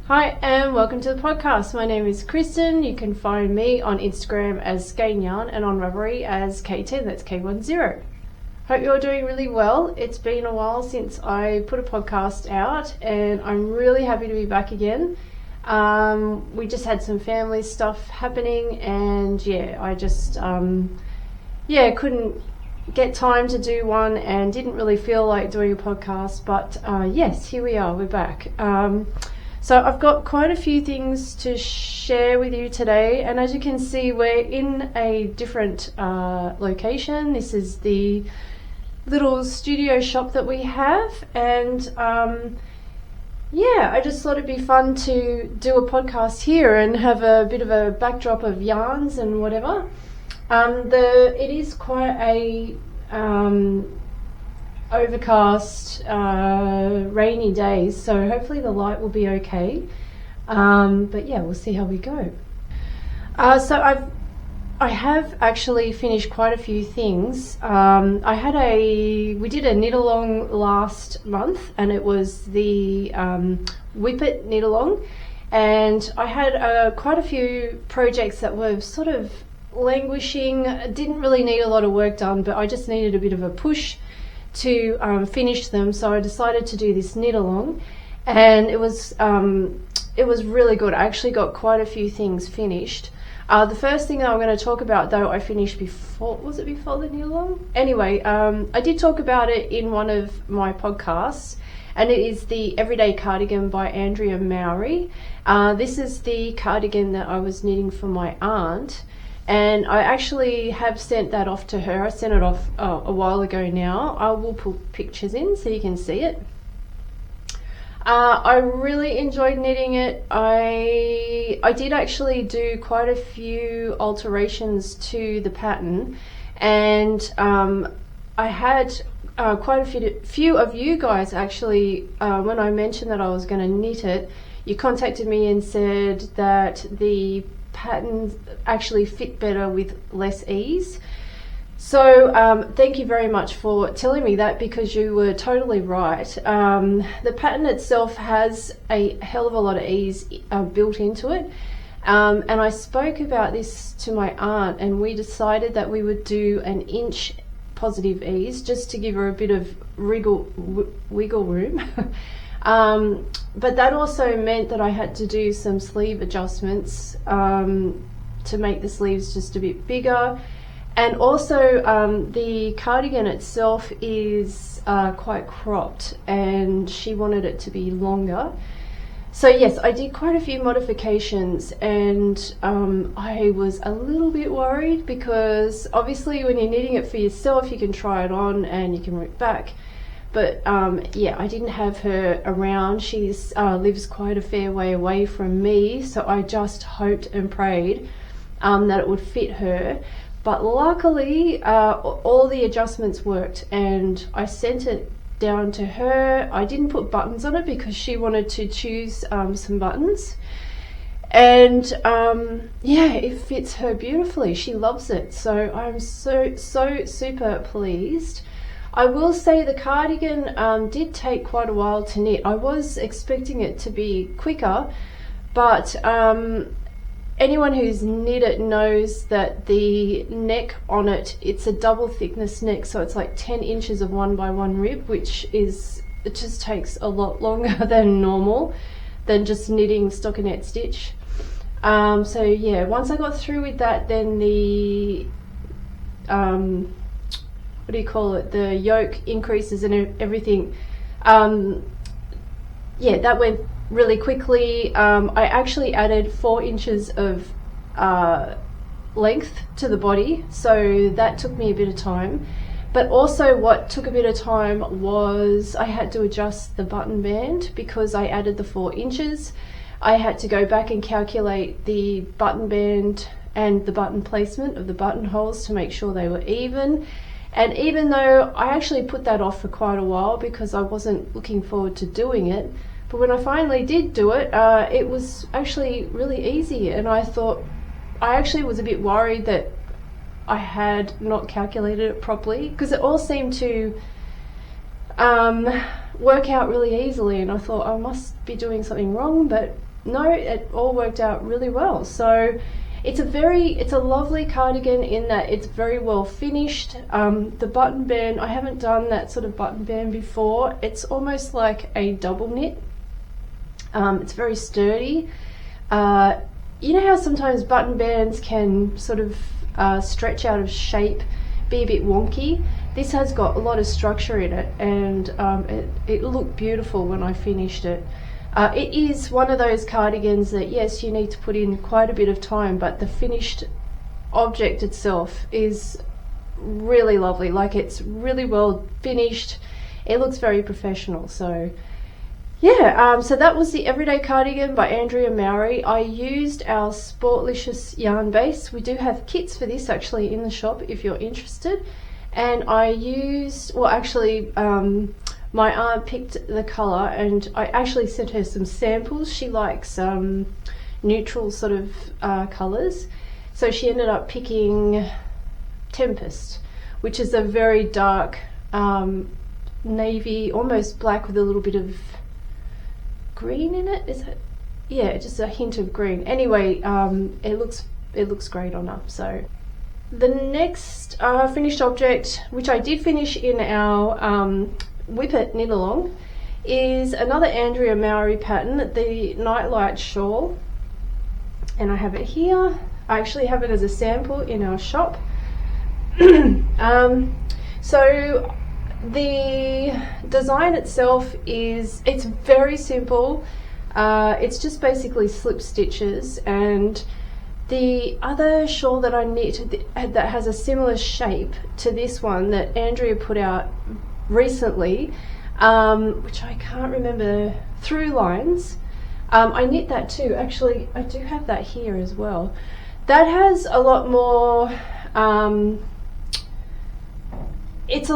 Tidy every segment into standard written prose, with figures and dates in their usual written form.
Hi and welcome to the podcast. My name is Kristen. You can find me on Instagram as Yarn and on Ravelry as K10, that's K10. Hope you're doing really well. It's been a while since I put a podcast out and I'm really happy to be back again. We just had some family stuff happening and I just couldn't get time to do one and didn't really feel like doing a podcast, but yes, here we are, we're back. So I've got quite a few things to share with you today, and as you can see, we're in a different location. This is the little studio shop that we have, and I just thought it'd be fun to do a podcast here and have a bit of a backdrop of yarns and whatever. It is quite a overcast, rainy days, so hopefully the light will be okay. But yeah, we'll see how we go. So I have actually finished quite a few things. We did a knit along last month, and it was the Whippet knit along, and I had quite a few projects that were sort of languishing. Didn't really need a lot of work done, but I just needed a bit of a push to finish them, so I decided to do this knit along, and it was really good. I actually got quite a few things finished. The first thing that I'm going to talk about, though, I finished before the knit along? Anyway, I did talk about it in one of my podcasts, and it is the Everyday Cardigan by Andrea Mowry. This is the cardigan that I was knitting for my aunt, and I actually have sent that off to her. I sent it off a while ago now. I will put pictures in so you can see it. I really enjoyed knitting it. I did actually do quite a few alterations to the pattern, and I had quite a few of you guys actually, when I mentioned that I was going to knit it, you contacted me and said that the patterns actually fit better with less ease. So thank you very much for telling me that, because you were totally right. The pattern itself has a hell of a lot of ease built into it, and I spoke about this to my aunt, and we decided that we would do an inch positive ease just to give her a bit of wiggle room. But that also meant that I had to do some sleeve adjustments to make the sleeves just a bit bigger. And also the cardigan itself is quite cropped, and she wanted it to be longer. So yes, I did quite a few modifications, and I was a little bit worried, because obviously when you're knitting it for yourself, you can try it on and you can rip back. But I didn't have her around. She lives quite a fair way away from me, so I just hoped and prayed that it would fit her. But luckily, all the adjustments worked, and I sent it down to her. I didn't put buttons on it because she wanted to choose some buttons. And it fits her beautifully. She loves it. So I'm so super pleased. I will say the cardigan did take quite a while to knit. I was expecting it to be quicker, but anyone who's knit it knows that the neck on it, it's a double thickness neck, so it's like 10 inches of 1x1 rib, it just takes a lot longer than normal, than just knitting stockinette stitch. So yeah, once I got through with that, then the the yoke increases and everything, that went really quickly. I actually added 4 inches of length to the body, so that took me a bit of time. But also what took a bit of time was I had to adjust the button band, because I added the 4 inches. I had to go back and calculate the button band and the button placement of the buttonholes to make sure they were even. And even though I actually put that off for quite a while because I wasn't looking forward to doing it, but when I finally did do it, it was actually really easy. And I actually was a bit worried that I had not calculated it properly, because it all seemed to work out really easily, and I thought I must be doing something wrong, but no, it all worked out really well. So it's a lovely cardigan in that it's very well finished. The button band, I haven't done that sort of button band before. It's almost like a double knit. It's very sturdy. You know how sometimes button bands can sort of stretch out of shape, be a bit wonky? This has got a lot of structure in it, and it looked beautiful when I finished it. It is one of those cardigans that, yes, you need to put in quite a bit of time, but the finished object itself is really lovely. Like, it's really well finished. It looks very professional. So yeah, so that was the Everyday Cardigan by Andrea Mowry. I used our Sportlicious yarn base. We do have kits for this actually in the shop if you're interested. And I used, well, actually, my aunt picked the colour, and I actually sent her some samples. She likes neutral sort of colours, so she ended up picking Tempest, which is a very dark navy, almost black with a little bit of green in it. Is it? Yeah, just a hint of green. Anyway, it looks great on her. So the next finished object, which I did finish in our Whippet knit along, is another Andrea Mowry pattern, the Nightlight Shawl, and I have it here. I actually have it as a sample in our shop. So the design itself it's very simple. It's just basically slip stitches, and the other shawl that I knit that has a similar shape to this one that Andrea put out recently, which I can't remember, Through Lines, I knit that too. Actually, I do have that here as well. That has a lot more, it's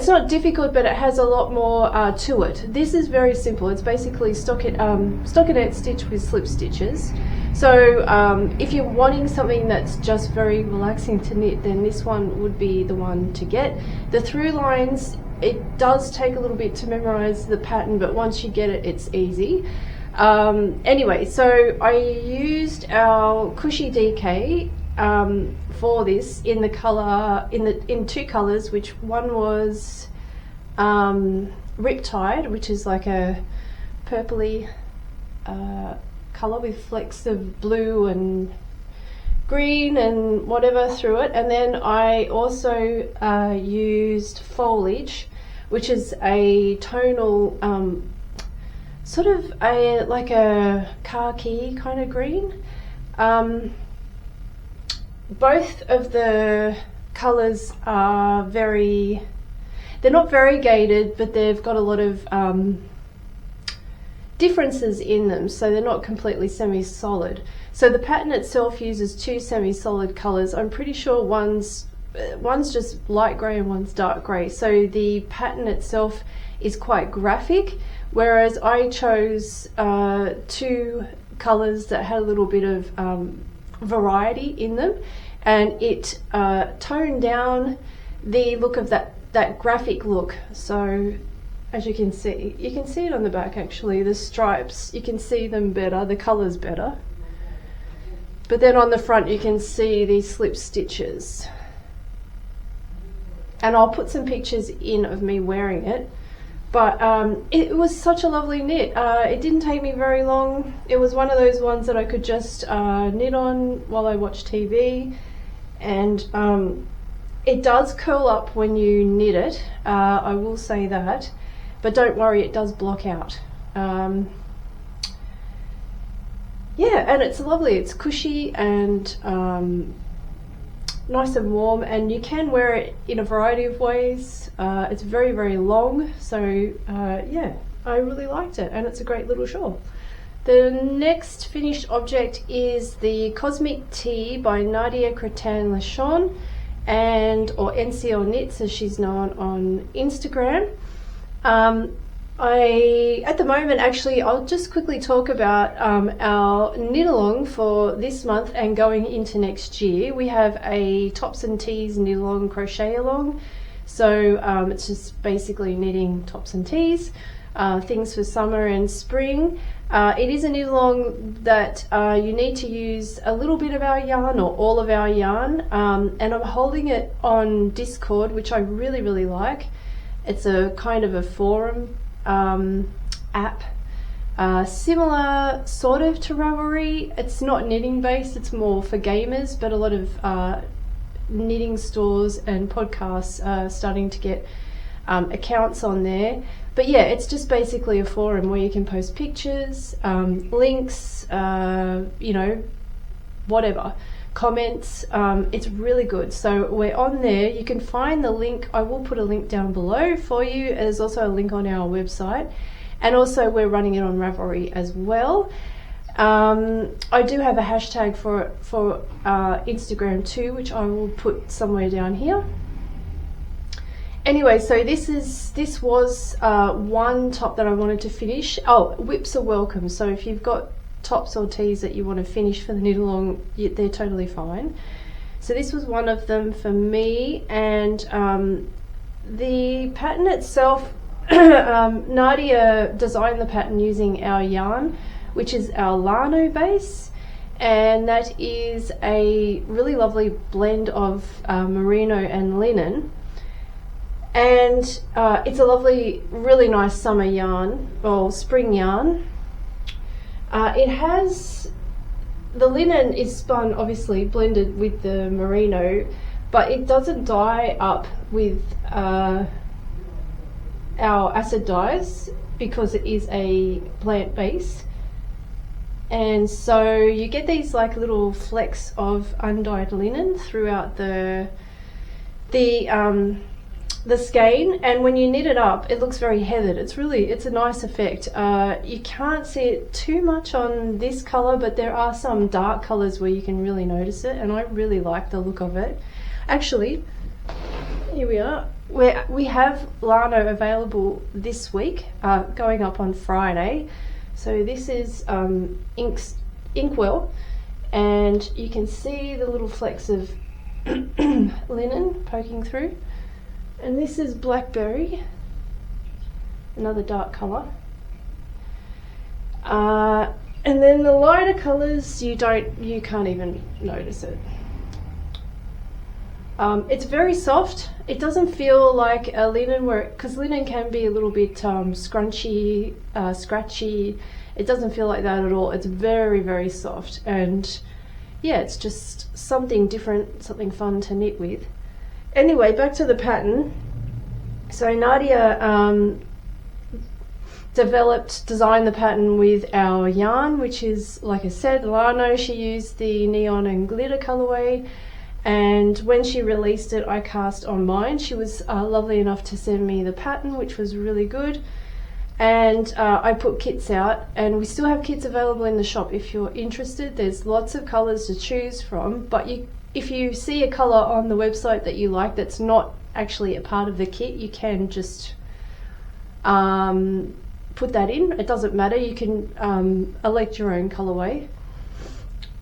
not difficult, but it has a lot more to it. This is very simple. It's basically stockinette stitch with slip stitches. So if you're wanting something that's just very relaxing to knit, then this one would be the one to get. The Through Lines, it does take a little bit to memorize the pattern, but once you get it, it's easy. Anyway, so I used our Cushy DK for this in the color, in two colors, which one was Riptide, which is like a purpley color with flecks of blue and green and whatever through it. And then I also used Foliage, which is a tonal sort of like a khaki kind of green. Both of the colors are they're not variegated, but they've got a lot of differences in them, so they're not completely semi-solid. So the pattern itself uses two semi-solid colors. I'm pretty sure one's just light grey and one's dark grey. So the pattern itself is quite graphic, whereas I chose two colors that had a little bit of variety in them, and it toned down the look of that graphic look. So as you can see it on the back actually, the stripes, you can see them better, the colors better, but then on the front you can see these slip stitches, and I'll put some pictures in of me wearing it. But it was such a lovely knit. It didn't take me very long. It was one of those ones that I could just knit on while I watch TV, and it does curl up when you knit it, I will say that, but don't worry, it does block out. Yeah, and it's lovely. It's cushy and nice and warm, and you can wear it in a variety of ways. It's very, very long, so yeah, I really liked it, and it's a great little shawl. The next finished object is the Cosmic Tea by Nadia Crétin-Léchenne, or NCL Knits as she's known on Instagram. At the moment, actually, I'll just quickly talk about our knit along for this month and going into next year. We have a tops and tees knit along, crochet along. So it's just basically knitting tops and tees, things for summer and spring. It is a knit along that you need to use a little bit of our yarn or all of our yarn, and I'm holding it on Discord, which I really, really like. It's a kind of a forum app, similar sort of to Ravelry. It's not knitting based, it's more for gamers, but a lot of knitting stores and podcasts are starting to get accounts on there. But yeah, it's just basically a forum where you can post pictures, links, you know, whatever, comments. It's really good. So we're on there. You can find the link. I will put a link down below for you. There's also a link on our website. And also we're running it on Ravelry as well. I do have a hashtag for Instagram too, which I will put somewhere down here. Anyway, so this was one top that I wanted to finish. Oh, whips are welcome. So if you've got tops or tees that you want to finish for the knit along, they're totally fine. So this was one of them for me, and the pattern itself, Nadia designed the pattern using our yarn, which is our Llano base, and that is a really lovely blend of merino and linen. And it's a lovely, really nice summer yarn, or spring yarn. It has, the linen is spun, obviously blended with the merino, but it doesn't dye up with our acid dyes because it is a plant base. And so you get these like little flecks of undyed linen throughout the skein, and when you knit it up, it looks very heathered. It's a nice effect. You can't see it too much on this color, but there are some dark colors where you can really notice it, and I really like the look of it. Actually, here we are. We have Llano available this week, going up on Friday. So this is Inkwell, and you can see the little flecks of linen poking through. And this is Blackberry, another dark colour. And then the lighter colours, you can't even notice it. It's very soft. It doesn't feel like a linen, because linen can be a little bit scrunchy, scratchy. It doesn't feel like that at all. It's very, very soft, and yeah, it's just something different, something fun to knit with. Anyway, back to the pattern. So Nadia designed the pattern with our yarn, which is, like I said, Llano. She used the neon and glitter colorway, and when she released it, I cast on mine. She was lovely enough to send me the pattern, which was really good. And I put kits out, and we still have kits available in the shop if you're interested. There's lots of colors to choose from, but if you see a color on the website that you like that's not actually a part of the kit, you can just put that in. It doesn't matter. You can elect your own colorway.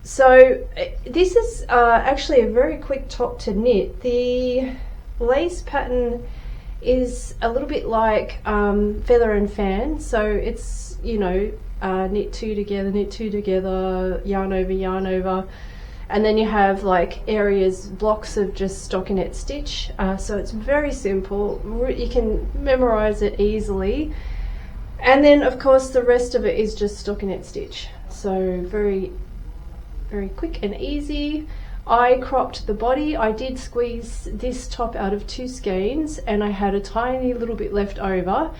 So this is actually a very quick top to knit. The lace pattern is a little bit like feather and fan. So it's, you know, knit two together, yarn over, and then you have like areas, blocks of just stockinette stitch. So it's very simple. You can memorize it easily. And then of course the rest of it is just stockinette stitch. So very, very quick and easy. I cropped the body. I did squeeze this top out of 2 skeins, and I had a tiny little bit left over,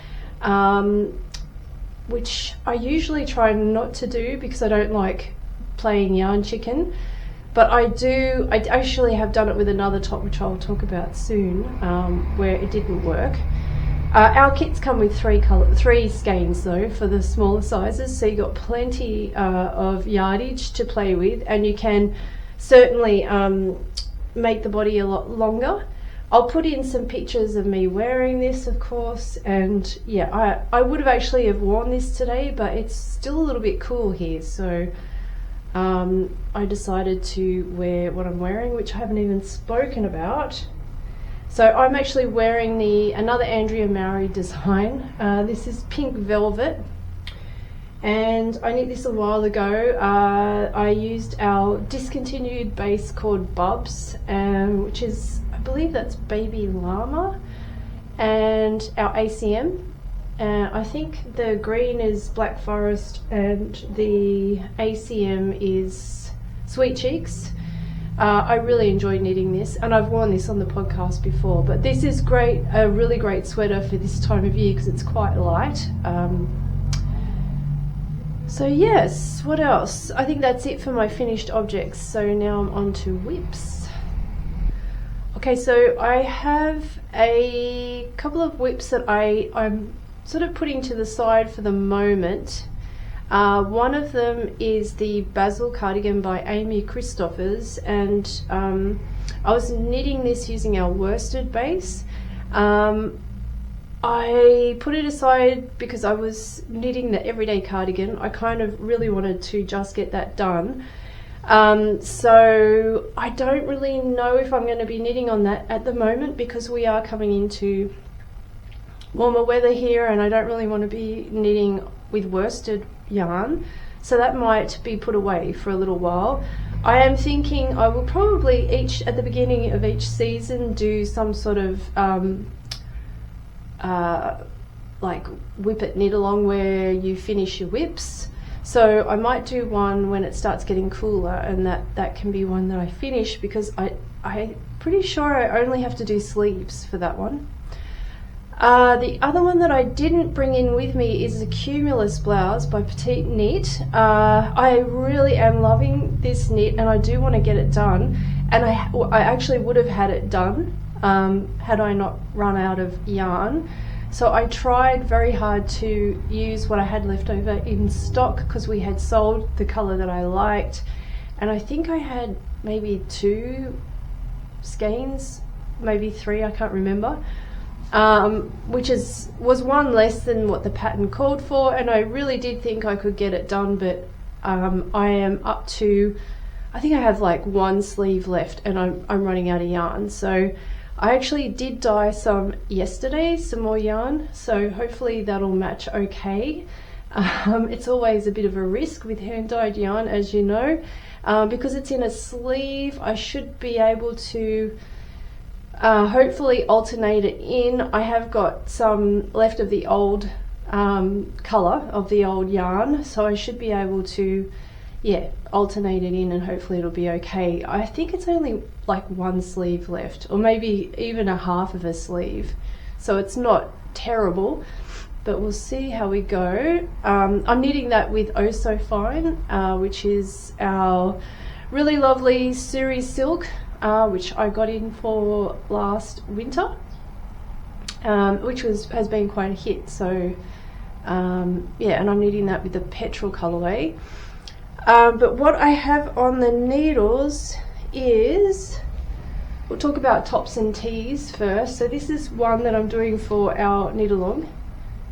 which I usually try not to do because I don't like playing yarn chicken. But I actually have done it with another top, which I'll talk about soon, where it didn't work. Our kits come with 3 skeins though for the smaller sizes, so you got plenty of yardage to play with, and you can certainly make the body a lot longer. I'll put in some pictures of me wearing this, of course, and yeah, I would have actually have worn this today, but it's still a little bit cool here, so I decided to wear what I'm wearing, which I haven't even spoken about. So I'm actually wearing another Andrea Mowry design. This is pink velvet, and I knit this a while ago. I used our discontinued base called Bubs, which is, I believe that's baby llama, and our ACM. I think the green is Black Forest and the ACM is Sweet Cheeks. I really enjoy knitting this, and I've worn this on the podcast before, but this is great, a really great sweater for this time of year because it's quite light. So yes, what else? I think that's it for my finished objects. So now I'm on to whips. Okay, so I have a couple of whips that I'm sort of putting to the side for the moment. One of them is the Basil cardigan by Amy Christophers, and I was knitting this using our worsted base. I put it aside because I was knitting the everyday cardigan. I kind of really wanted to just get that done. So I don't really know if I'm going to be knitting on that at the moment because we are coming into warmer weather here, and I don't really want to be knitting with worsted yarn, so that might be put away for a little while. I am thinking I will probably at the beginning of each season do some sort of like whip it knit along where you finish your whips. So I might do one when it starts getting cooler, and that can be one that I finish because I'm pretty sure I only have to do sleeves for that one. The other one that I didn't bring in with me is the Cumulus Blouse by PetiteKnit. I really am loving this knit, and I do want to get it done, and I actually would have had it done had I not run out of yarn. So I tried very hard to use what I had left over in stock because we had sold the colour that I liked, and I think I had maybe 2 skeins, maybe 3, I can't remember. Which was one less than what the pattern called for, and I really did think I could get it done, but I am up to, I think I have like 1 sleeve left, and I'm running out of yarn. So I actually did dye some yesterday, some more yarn, so hopefully that'll match okay. It's always a bit of a risk with hand dyed yarn, as you know. Because it's in a sleeve, I should be able to hopefully alternate it in. I have got some left of the old colour of the old yarn, so I should be able to alternate it in, and hopefully it'll be okay. I think it's only like 1 sleeve left, or maybe even a half of a sleeve, so it's not terrible, but we'll see how we go. I'm knitting that with Oh So Fine, which is our really lovely Suri silk, which I got in for last winter, which has been quite a hit. So and I'm knitting that with the Petrol colourway. But what I have on the needles is, we'll talk about tops and tees first. So this is one that I'm doing for our knit along,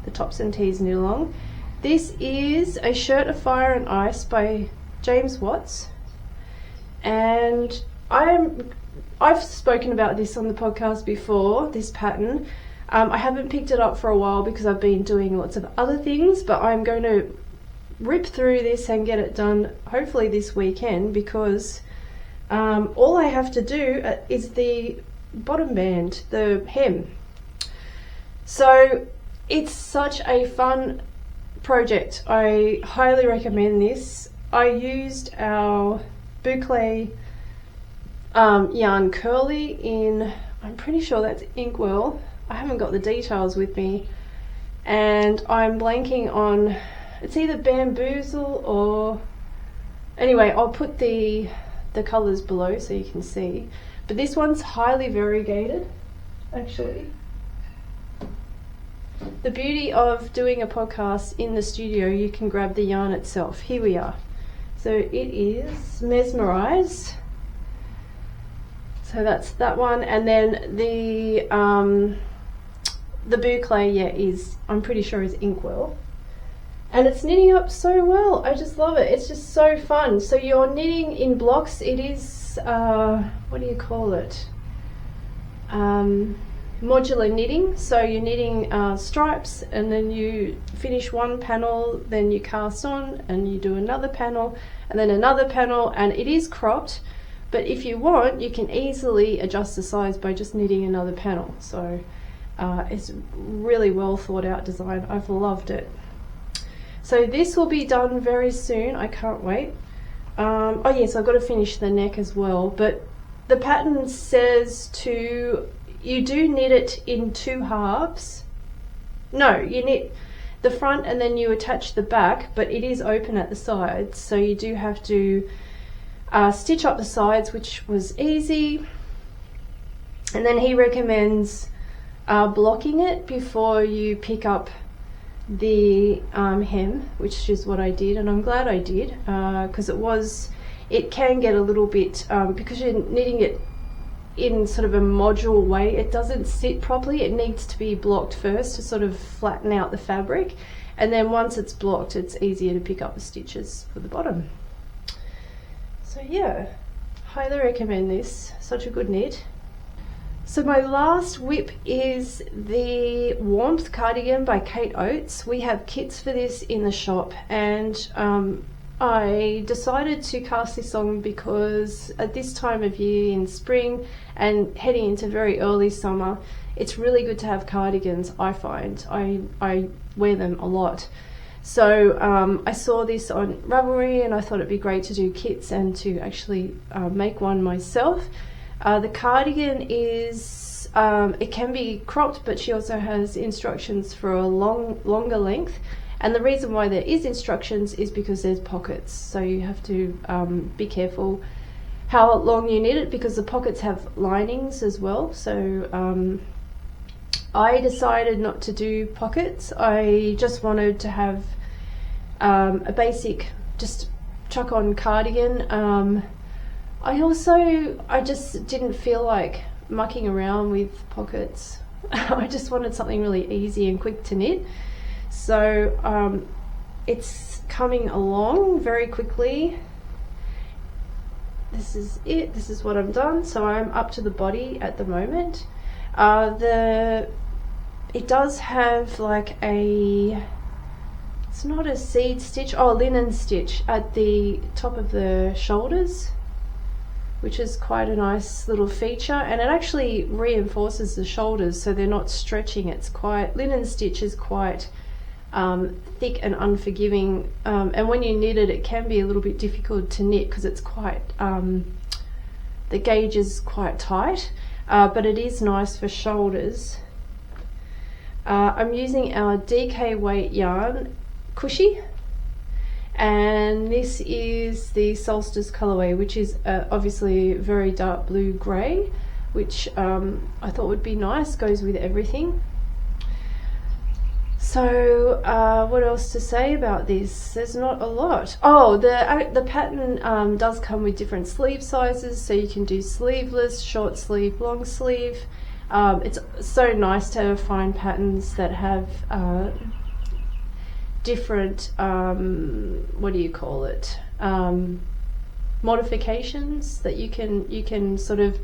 the tops and tees knit along. This is a shirt of Fire and Ice by James Watts, and I've spoken about this on the podcast before, this pattern. I haven't picked it up for a while because I've been doing lots of other things, but I'm going to rip through this and get it done hopefully this weekend, because all I have to do is the bottom band, the hem. So it's such a fun project. I highly recommend this. I used our boucle yarn curly in, I'm pretty sure that's Inkwell. I haven't got the details with me, and I'm blanking on, it's either bamboozle or, anyway, I'll put the colours below so you can see. But this one's highly variegated, actually. The beauty of doing a podcast in the studio, you can grab the yarn itself. Here we are. So it is Mesmerise. So that's that one, and then the boucle, is, I'm pretty sure, is Inkwell. And it's knitting up so well. I just love it. It's just so fun. So you're knitting in blocks. It is, what do you call it? modular knitting, so you're knitting stripes, and then you finish one panel, then you cast on and you do another panel and then another panel, and it is cropped, but if you want you can easily adjust the size by just knitting another panel. So it's really well thought out design. I've loved it. So this will be done very soon. I can't wait. Oh yes, I've got to finish the neck as well, but the pattern says you do knit it in 2 halves. No, you knit the front and then you attach the back, but it is open at the sides, so you do have to stitch up the sides, which was easy. And then he recommends blocking it before you pick up the hem, which is what I did, and I'm glad I did, because it can get a little bit, because you're knitting it in sort of a modular way, it doesn't sit properly. It needs to be blocked first to sort of flatten out the fabric, and then once it's blocked it's easier to pick up the stitches for the bottom. So yeah, highly recommend this. Such a good knit. So my last whip is the Warmth cardigan by Kate Oates. We have kits for this in the shop, and I decided to cast this on because at this time of year in spring and heading into very early summer, it's really good to have cardigans. I find I wear them a lot. So I saw this on Ravelry and I thought it'd be great to do kits and to actually make one myself. The cardigan is, it can be cropped, but she also has instructions for a longer length. And the reason why there is instructions is because there's pockets. So you have to be careful how long you knit it, because the pockets have linings as well. So I decided not to do pockets. I just wanted to have a basic, just chuck on cardigan. I just didn't feel like mucking around with pockets. I just wanted something really easy and quick to knit. So it's coming along very quickly. This is it. This is what I've done. So I'm up to the body at the moment. It does have like it's not a seed stitch, linen stitch at the top of the shoulders, which is quite a nice little feature, and it actually reinforces the shoulders so they're not stretching. Linen stitch is quite thick and unforgiving, and when you knit it, it can be a little bit difficult to knit because it's quite, the gauge is quite tight, but it is nice for shoulders. I'm using our DK weight yarn, Cushy, and this is the Solstice colorway, which is obviously very dark blue grey, which I thought would be nice, goes with everything. So what else to say about this? There's not a lot. Oh, the pattern does come with different sleeve sizes, so you can do sleeveless, short sleeve, long sleeve. It's so nice to find patterns that have different, what do you call it, modifications that you can sort of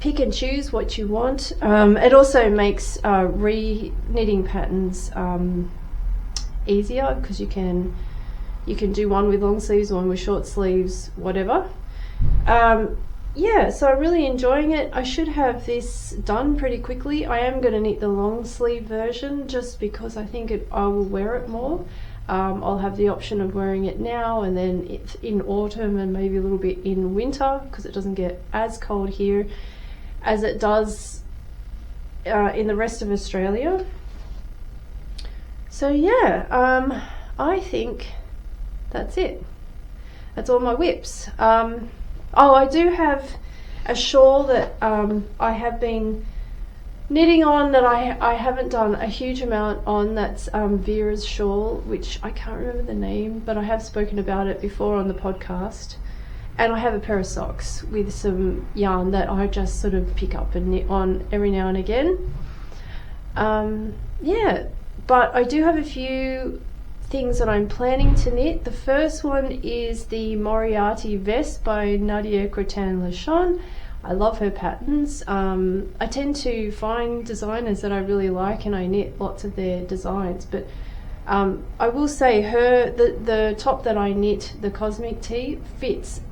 pick and choose what you want. It also makes re-knitting patterns easier, because you can do one with long sleeves, one with short sleeves, whatever. Yeah, so I'm really enjoying it. I should have this done pretty quickly. I am going to knit the long sleeve version just because I think I will wear it more. I'll have the option of wearing it now and then in autumn and maybe a little bit in winter, because it doesn't get as cold here as it does in the rest of Australia. So yeah, I think that's it. That's all my whips. Oh, I do have a shawl that I have been knitting on that I haven't done a huge amount on. That's Vera's shawl, which I can't remember the name, but I have spoken about it before on the podcast. And I have a pair of socks with some yarn that I just sort of pick up and knit on every now and again. Yeah, but I do have a few things that I'm planning to knit. The first one is the Moriaty vest by Nadia, Crétin-Léchenne. I love her patterns. I tend to find designers that I really like, and I knit lots of their designs, but I will say the top that I knit, the Cosmic Tee, fits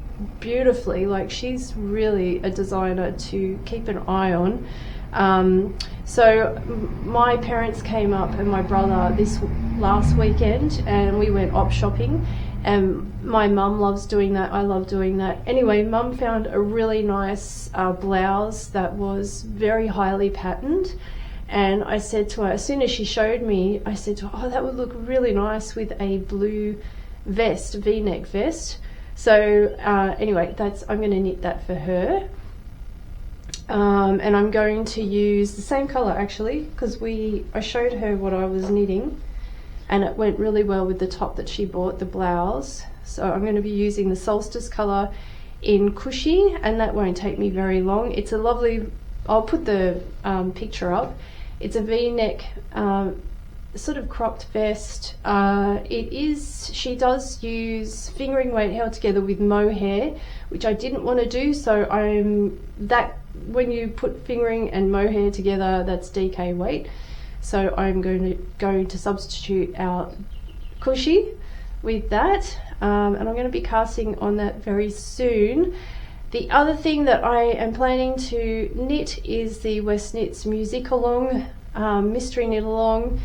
beautifully. Like, she's really a designer to keep an eye on. So my parents came up and my brother this last weekend, and we went op shopping, and my mum loves doing that. I love doing that. Anyway, mum found a really nice blouse that was very highly patterned, and I said to her, as soon as she showed me, I said to her, oh, that would look really nice with a blue vest, V-neck vest. So anyway, I'm going to knit that for her. And I'm going to use the same colour actually, because I showed her what I was knitting, and it went really well with the top that she bought, the blouse. So I'm going to be using the Solstice colour in Cushy, and that won't take me very long. It's a lovely, I'll put the picture up. It's a V-neck sort of cropped vest. She does use fingering weight held together with mohair, which I didn't want to do, so when you put fingering and mohair together, that's DK weight. So I'm going to substitute our Cushy with that, and I'm going to be casting on that very soon. The other thing that I am planning to knit is the Westknits MusiKAL mystery knit along.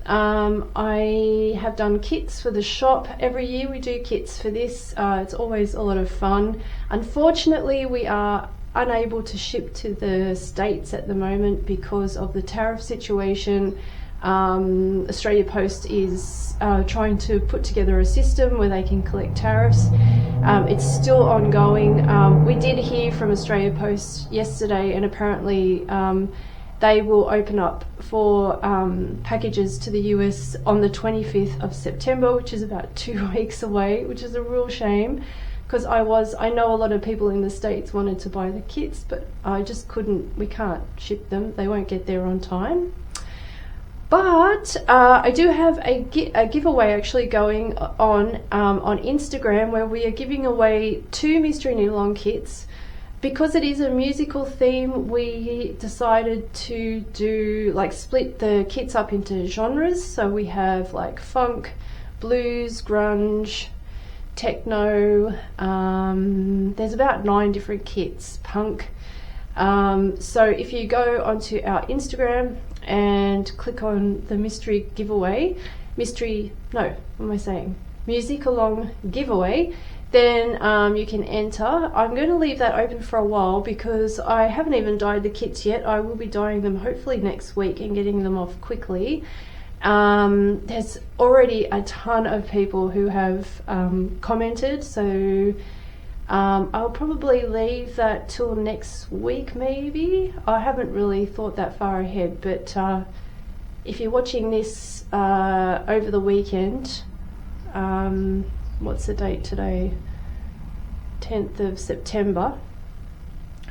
I have done kits for the shop. Every year we do kits for this. It's always a lot of fun. Unfortunately, we are unable to ship to the States at the moment because of the tariff situation. Australia Post is trying to put together a system where they can collect tariffs. It's still ongoing. We did hear from Australia Post yesterday, and apparently they will open up for packages to the US on the 25th of September, which is about 2 weeks away, which is a real shame, because I know a lot of people in the States wanted to buy the kits, but I just couldn't, we can't ship them. They won't get there on time. But I do have a giveaway actually going on Instagram, where we are giving away 2 mystery knit along kits. Because it is a musical theme, we decided to split the kits up into genres. So we have like funk, blues, grunge, techno, there's about 9 different kits, punk. So if you go onto our Instagram and click on the mystery giveaway, music along giveaway, then you can enter. I'm going to leave that open for a while because I haven't even dyed the kits yet. I will be dyeing them hopefully next week and getting them off quickly. There's already a ton of people who have commented, so I'll probably leave that till next week maybe. I haven't really thought that far ahead, but if you're watching this over the weekend, what's the date today? 10th of September.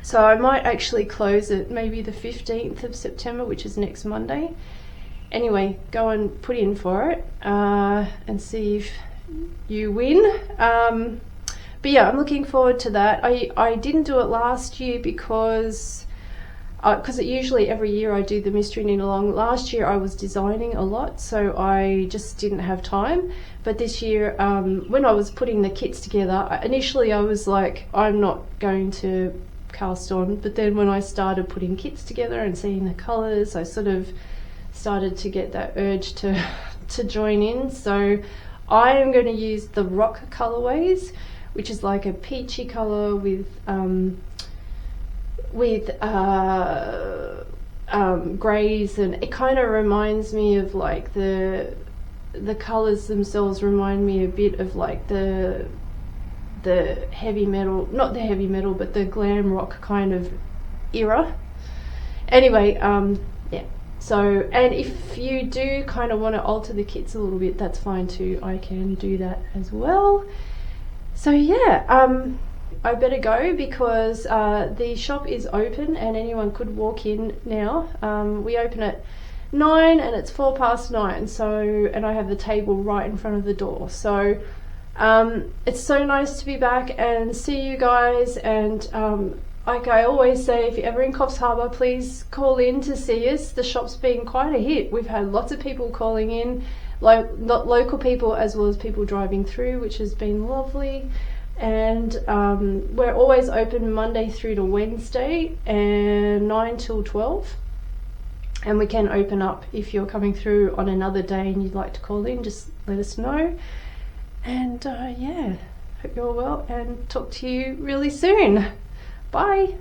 So I might actually close it maybe the 15th of September, which is next Monday. Anyway, go and put in for it and see if you win. But yeah, I'm looking forward to that. I didn't do it last year because usually every year I do the mystery knit along. Last year I was designing a lot, so I just didn't have time. But this year, when I was putting the kits together, initially I was like, I'm not going to cast on. But then when I started putting kits together and seeing the colours, I sort of started to get that urge to join in. So I am going to use the rock colorways, which is like a peachy colour with greys, and it kind of reminds me of like the colours themselves remind me a bit of like the heavy metal, not the heavy metal, but the glam rock kind of era. Anyway, yeah. So, and if you do kind of want to alter the kits a little bit, that's fine too. I can do that as well. So yeah, I better go because the shop is open and anyone could walk in now. We open at 9 and it's 9:04, so, and I have the table right in front of the door. So it's so nice to be back and see you guys, and like I always say, if you're ever in Coffs Harbour, please call in to see us. The shop's been quite a hit. We've had lots of people calling in, like not local people as well as people driving through, which has been lovely. And we're always open Monday through to Wednesday and 9 till 12. And we can open up if you're coming through on another day and you'd like to call in, just let us know. And yeah, hope you're well and talk to you really soon. Bye.